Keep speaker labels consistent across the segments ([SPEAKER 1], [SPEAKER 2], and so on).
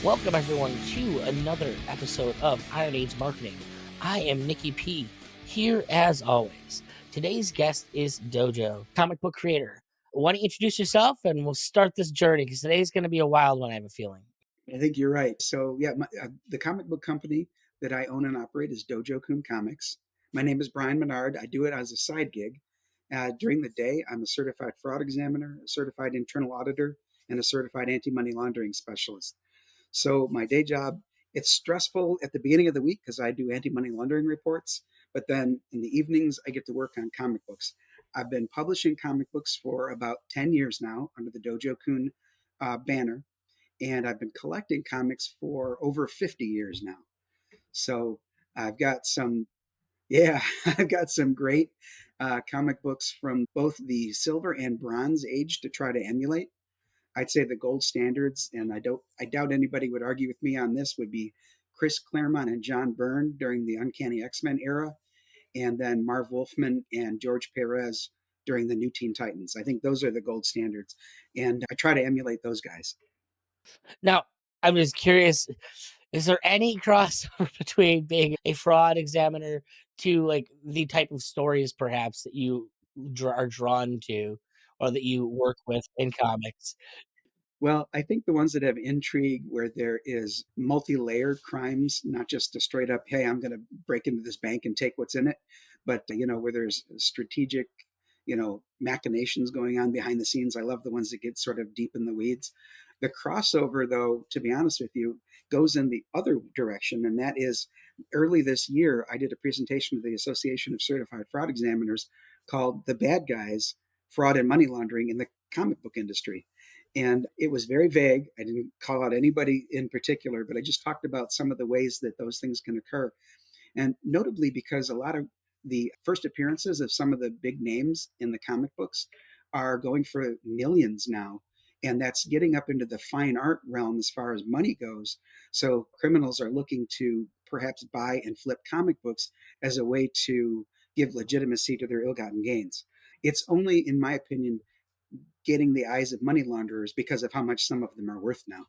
[SPEAKER 1] Welcome, everyone, to another episode of Iron Age Marketing. I am Nicky P, here as always. Today's guest is Dojo, comic book creator. Why don't you introduce yourself and we'll start this journey because today's going to be a wild one, I have a feeling.
[SPEAKER 2] I think you're right. So, yeah, the comic book company that I own and operate is Dojo Kun Comics. My name is Brian Menard. I do it as a side gig. During the day, I'm a certified fraud examiner, a certified internal auditor, and a certified anti-money laundering specialist. So my day job, it's stressful at the beginning of the week because I do anti-money laundering reports, but then in the evenings I get to work on comic books. I've been publishing comic books for about 10 years now under the Dojo Kun banner, and I've been collecting comics for over 50 years now. So I've got some, yeah, I've got some great comic books from both the silver and bronze age to try to emulate. I'd say the gold standards, and I doubt anybody would argue with me on this, would be Chris Claremont and John Byrne during the Uncanny X-Men era, and then Marv Wolfman and George Perez during the New Teen Titans. I think those are the gold standards, and I try to emulate those guys.
[SPEAKER 1] Now, I'm just curious, is there any crossover between being a fraud examiner to like the type of stories perhaps that you are drawn to or that you work with in comics?
[SPEAKER 2] Well, I think the ones that have intrigue where there is multi-layered crimes, not just a straight up, hey, I'm going to break into this bank and take what's in it, but where there's strategic, machinations going on behind the scenes. I love the ones that get sort of deep in the weeds. The crossover, though, to be honest with you, goes in the other direction, and that is early this year, I did a presentation to the Association of Certified Fraud Examiners called The Bad Guys, Fraud and Money Laundering in the Comic Book Industry. And it was very vague. I didn't call out anybody in particular, but I just talked about some of the ways that those things can occur. And notably, because a lot of the first appearances of some of the big names in the comic books are going for millions now. And that's getting up into the fine art realm as far as money goes. So criminals are looking to perhaps buy and flip comic books as a way to give legitimacy to their ill gotten gains. It's only, in my opinion, getting the eyes of money launderers because of how much some of them are worth now.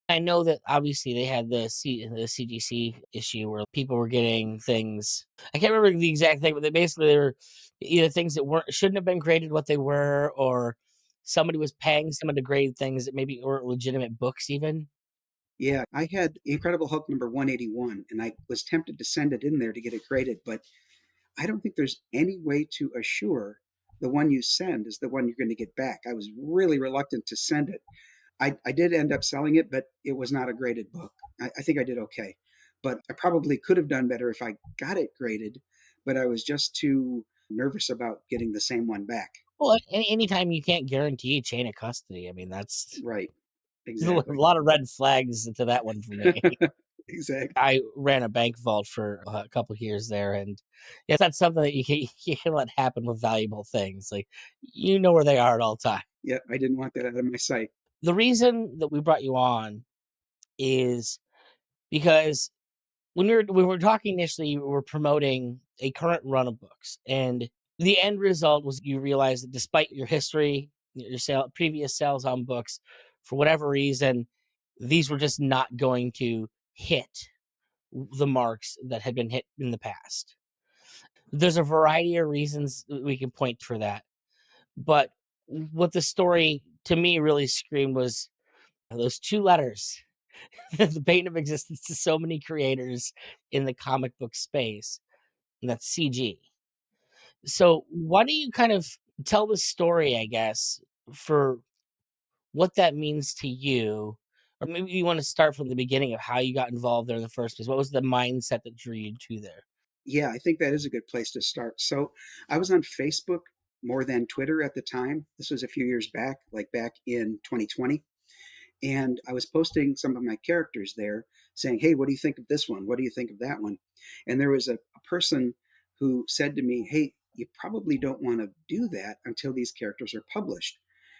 [SPEAKER 1] I know that obviously they had the CGC issue where people were getting things. I can't remember the exact thing, but they were either things that weren't shouldn't have been graded what they were, or somebody was paying someone to grade things that maybe weren't legitimate books even.
[SPEAKER 2] Yeah, I had Incredible Hulk number 181, and I was tempted to send it in there to get it graded, but I don't think there's any way to assure the one you send is the one you're going to get back. I was really reluctant to send it. I did end up selling it, but it was not a graded book. I think I did okay, but I probably could have done better if I got it graded, but I was just too nervous about getting the same one back.
[SPEAKER 1] Well, anytime you can't guarantee chain of custody, I mean that's
[SPEAKER 2] Right,
[SPEAKER 1] there's a
[SPEAKER 2] exactly.
[SPEAKER 1] lot of red flags to that one for me.
[SPEAKER 2] Exactly.
[SPEAKER 1] I ran a bank vault for a couple of years there, and yeah, that's something that you can let happen with valuable things. Like you know where they are at all times.
[SPEAKER 2] Yeah, I didn't want that out of my sight.
[SPEAKER 1] The reason that we brought you on is because when we were talking initially, you were promoting a current run of books, and the end result was you realized that despite your history, your previous sales on books, for whatever reason, these were just not going to hit the marks that had been hit in the past. There's a variety of reasons that we can point for that, but what the story to me really screamed was those two letters, the bane of existence to so many creators in the comic book space, and that's CG. So why don't you kind of tell the story, I guess, for what that means to you? Or maybe you want to start from the beginning of how you got involved there in the first place. What was the mindset that drew you to there?
[SPEAKER 2] Yeah, I think that is a good place to start. So I was on Facebook more than Twitter at the time. This was a few years back, like back in 2020. And I was posting some of my characters there saying, hey, what do you think of this one? What do you think of that one? And there was a person who said to me, hey, you probably don't want to do that until these characters are published.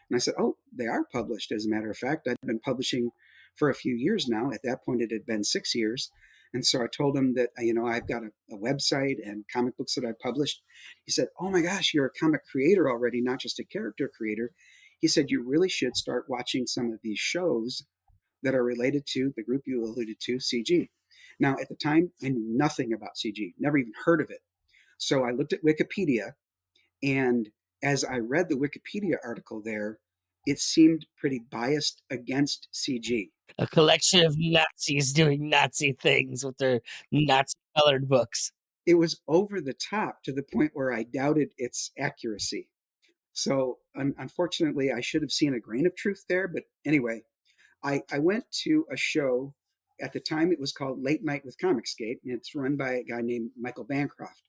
[SPEAKER 2] And I said, oh, they are published. As a matter of fact, I've been publishing for a few years now. At that point, it had been 6 years. And so I told him that, I've got a website and comic books that I published. He said, oh my gosh, you're a comic creator already, not just a character creator. He said, you really should start watching some of these shows that are related to the group you alluded to, CG. Now, at the time, I knew nothing about CG, never even heard of it. So I looked at Wikipedia, and as I read the Wikipedia article there, it seemed pretty biased against CG.
[SPEAKER 1] A collection of Nazis doing Nazi things with their Nazi colored books.
[SPEAKER 2] It was over the top to the point where I doubted its accuracy. So, unfortunately, I should have seen a grain of truth there. But anyway, I went to a show. At the time, it was called Late Night with ComicsGate, and it's run by a guy named Michael Bancroft.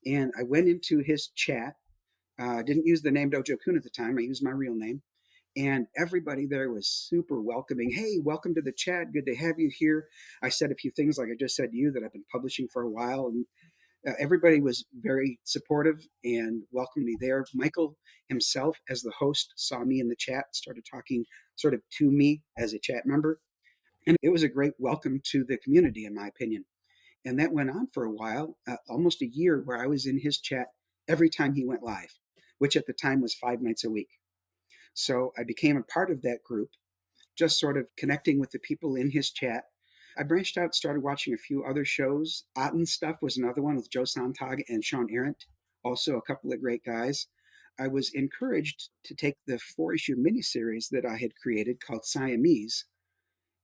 [SPEAKER 2] And I went into his chat. Didn't use the name Dojo Kun at the time. I used my real name. And everybody there was super welcoming. Hey, welcome to the chat. Good to have you here. I said a few things like I just said to you that I've been publishing for a while. And everybody was very supportive and welcomed me there. Michael himself, as the host, saw me in the chat, started talking sort of to me as a chat member. And it was a great welcome to the community, in my opinion. And that went on for a while, almost a year, where I was in his chat every time he went live, which at the time was 5 nights a week. So I became a part of that group, just sort of connecting with the people in his chat. I branched out, started watching a few other shows. Otten Stuff was another one with Joe Sontag and Sean Arendt, also a couple of great guys. I was encouraged to take the 4-issue miniseries that I had created called Siamese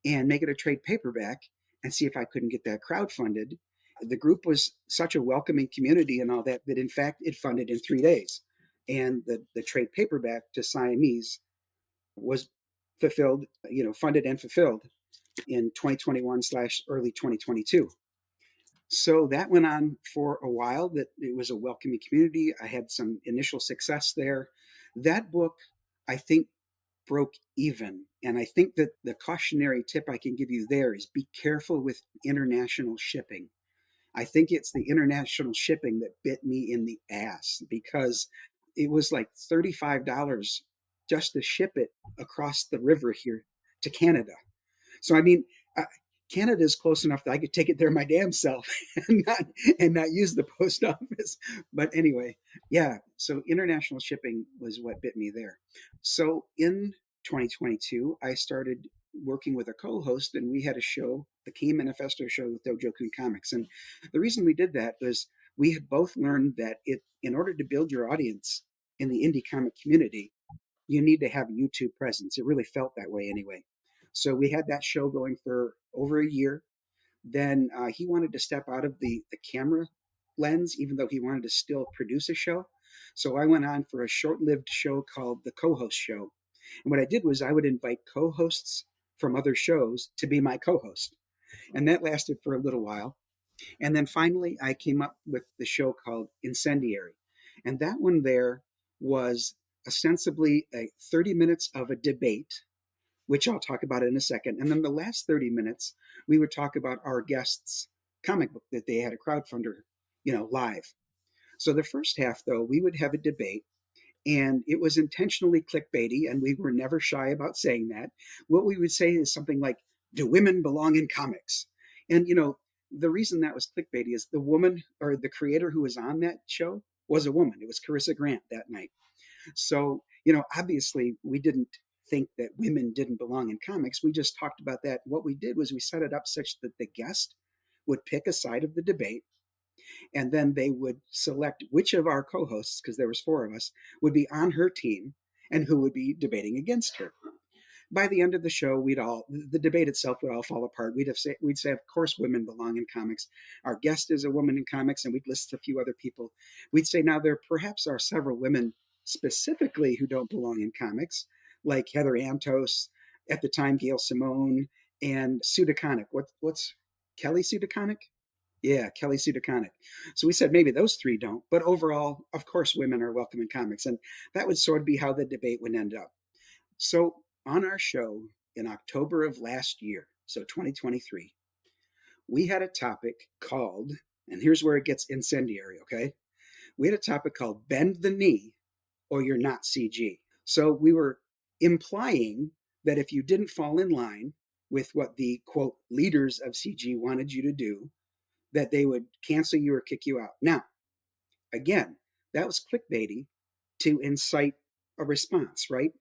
[SPEAKER 2] and make it a trade paperback and see if I couldn't get that crowdfunded. The group was such a welcoming community and all that, that in fact it funded in 3 days. And the trade paperback to Siamese was fulfilled, funded and fulfilled in 2021 slash early 2022. So that went on for a while. That it was a welcoming community. I had some initial success there. That book, I think, broke even. And I think that the cautionary tip I can give you there is be careful with international shipping. I think it's the international shipping that bit me in the ass, because it was like $35 just to ship it across the river here to Canada. So I mean, uh, Canada is close enough that I could take it there my damn self and not use the post office. But anyway, yeah. So international shipping was what bit me there. So in 2022, I started working with a co-host, and we had a show, the Key Manifesto show with Dojo Kun Comics. And the reason we did that was we had both learned that in order to build your audience in the indie comic community, you need to have a YouTube presence. It really felt that way anyway. So we had that show going for over a year. Then he wanted to step out of the camera lens, even though he wanted to still produce a show. So I went on for a short lived show called The Co host Show. And what I did was I would invite co hosts from other shows to be my co host. And that lasted for a little while. And then finally, I came up with the show called Incendiary. And that one there was ostensibly 30 minutes of a debate, which I'll talk about in a second. And then the last 30 minutes, we would talk about our guests' comic book that they had a crowdfunder, live. So the first half, though, we would have a debate, and it was intentionally clickbaity, and we were never shy about saying that. What we would say is something like, "Do women belong in comics?" And the reason that was clickbaity is the woman, or the creator who was on that show, was a woman. It was Carissa Grant that night. So obviously we didn't think that women didn't belong in comics. We just talked about that. What we did was we set it up such that the guest would pick a side of the debate, and then they would select which of our co-hosts, because there was 4 of us, would be on her team and who would be debating against her. By the end of the show, the debate itself would all fall apart. We'd say, of course, women belong in comics. Our guest is a woman in comics, and we'd list a few other people. We'd say, now there perhaps are several women specifically who don't belong in comics, like Heather Antos, at the time Gail Simone, and Sue DeConnick. What's Kelly Sue DeConnick? Yeah, Kelly Sue DeConnick. So we said maybe those 3 don't, but overall, of course, women are welcome in comics, and that would sort of be how the debate would end up. So on our show in October of last year, so 2023, we had a topic called, and here's where it gets incendiary, okay? We had a topic called Bend the Knee or You're Not CG. So we were implying that if you didn't fall in line with what the quote leaders of CG wanted you to do, that they would cancel you or kick you out. Now, again, that was clickbaity to incite a response, right?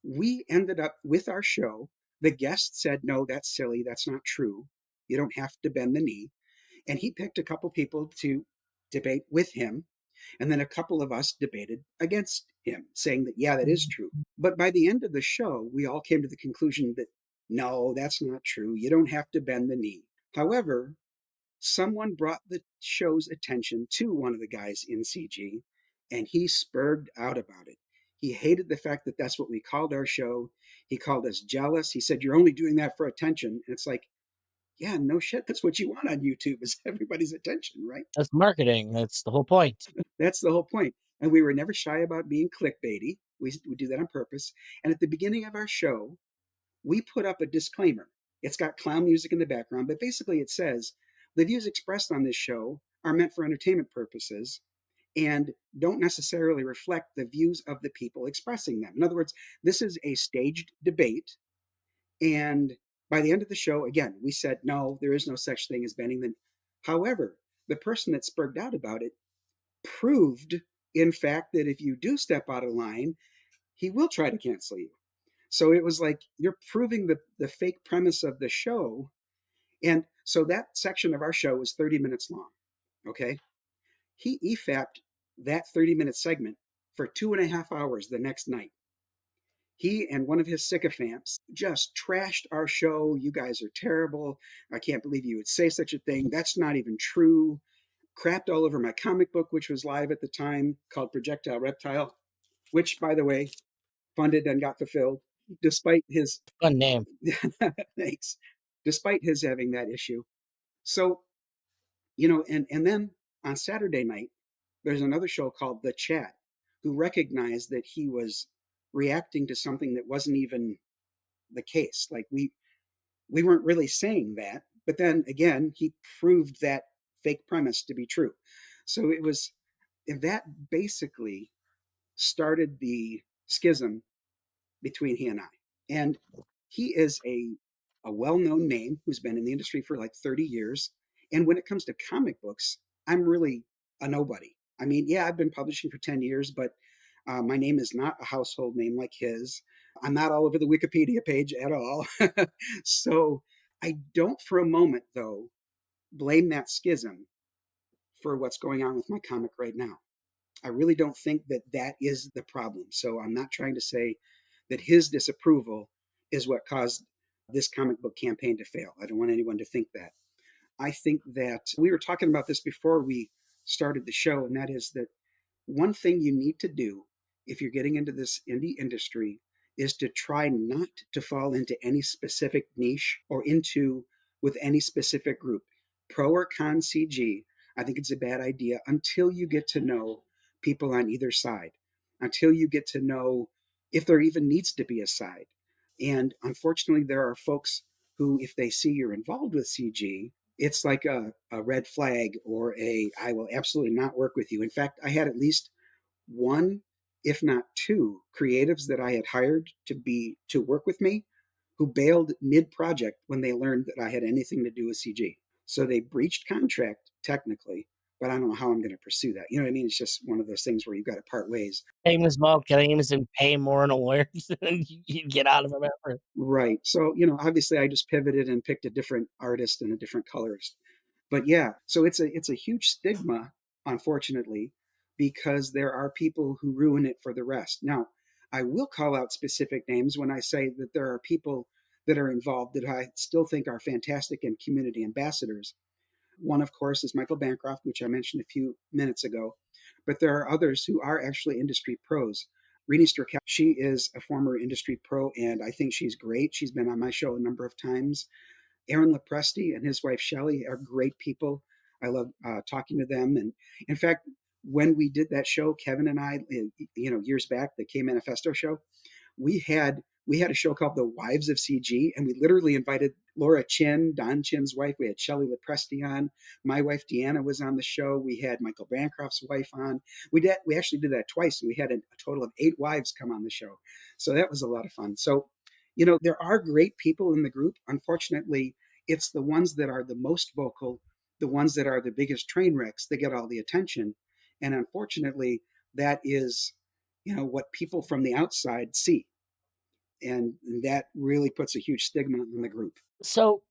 [SPEAKER 2] We ended up with our show The guest said, no, that's silly. That's not true. You don't have to bend the knee. And he picked a couple people to debate with him. And then a couple of us debated against him, saying that, yeah, that is true. But by the end of the show, we all came to the conclusion that, no, that's not true. You don't have to bend the knee. However, someone brought the show's attention to one of the guys in CG, and he spurred out about it. He hated the fact that that's what we called our show. He called us jealous. He said, "You're only doing that for attention." And it's like, yeah, no shit. That's what you want on YouTube, is everybody's attention, right?
[SPEAKER 1] That's marketing. That's the whole point.
[SPEAKER 2] That's the whole point. And we were never shy about being clickbaity. We do that on purpose. And at the beginning of our show, we put up a disclaimer. It's got clown music in the background, but basically it says the views expressed on this show are meant for entertainment purposes and don't necessarily reflect the views of the people expressing them. In other words, this is a staged debate. And by the end of the show, again, we said, no, there is no such thing as bending the knee. However, the person that spoke out about it proved, in fact, that if you do step out of line, he will try to cancel you. So it was like you're proving the fake premise of the show. And so that section of our show was 30 minutes long. Okay. He EFAP'd that 30-minute segment for 2.5 hours the next night. He and one of his sycophants just trashed our show. You guys are terrible. I can't believe you would say such a thing. That's not even true. Crapped all over my comic book, which was live at the time, called Projectile Reptile, which, by the way, funded and got fulfilled, despite his
[SPEAKER 1] Fun name.
[SPEAKER 2] thanks, despite his having that issue. So, and then on Saturday night, there's another show called The Chat, who recognized that he was reacting to something that wasn't even the case. Like we weren't really saying that, but then again, he proved that fake premise to be true. So it was that basically started the schism between he and I. And he is a well-known name who's been in the industry for like 30 years. And when it comes to comic books, I'm really a nobody. I mean, yeah, I've been publishing for 10 years, but my name is not a household name like his. I'm not all over the Wikipedia page at all. So I don't for a moment, though, blame that schism for what's going on with my comic right now. I really don't think that that is the problem. So I'm not trying to say that his disapproval is what caused this comic book campaign to fail. I don't want anyone to think that. I think that we were talking about this before we started the show, and that is that one thing you need to do if you're getting into this indie industry is to try not to fall into any specific niche or into with any specific group. Pro or con CG, I think it's a bad idea until you get to know people on either side, until you get to know if there even needs to be a side. And unfortunately, there are folks who, if they see you're involved with CG, it's like a red flag or I will absolutely not work with you. In fact, I had at least one, if not two, creatives that I had hired to work with me who bailed mid-project when they learned that I had anything to do with CG. So they breached contract technically, but I don't know how I'm going to pursue that. You know what I mean? It's just one of those things where you've got to part ways.
[SPEAKER 1] Same as well, games and pay more and awareness than you get out of them ever.
[SPEAKER 2] Right. So, obviously I just pivoted and picked a different artist and a different colorist. But yeah, so it's a huge stigma, unfortunately, because there are people who ruin it for the rest. Now, I will call out specific names when I say that there are people that are involved that I still think are fantastic and community ambassadors. One, of course, is Michael Bancroft, which I mentioned a few minutes ago, but there are others who are actually industry pros. Rini Sterkel, she is a former industry pro, and I think she's great. She's been on my show a number of times. Aaron Lepresti and his wife Shelly are great people. I love talking to them. And in fact, when we did that show, Kevin and I, years back, the K Manifesto show, we had a show called The Wives of CG, and we literally invited Laura Chin, Don Chin's wife. We had Shelly Lepresti on. My wife Deanna was on the show. We had Michael Bancroft's wife on. We actually did that twice, and we had a total of 8 wives come on the show. So that was a lot of fun. So, there are great people in the group. Unfortunately, it's the ones that are the most vocal, the ones that are the biggest train wrecks that get all the attention. And unfortunately, that is, what people from the outside see. and that really puts a huge stigma on the group.
[SPEAKER 1] So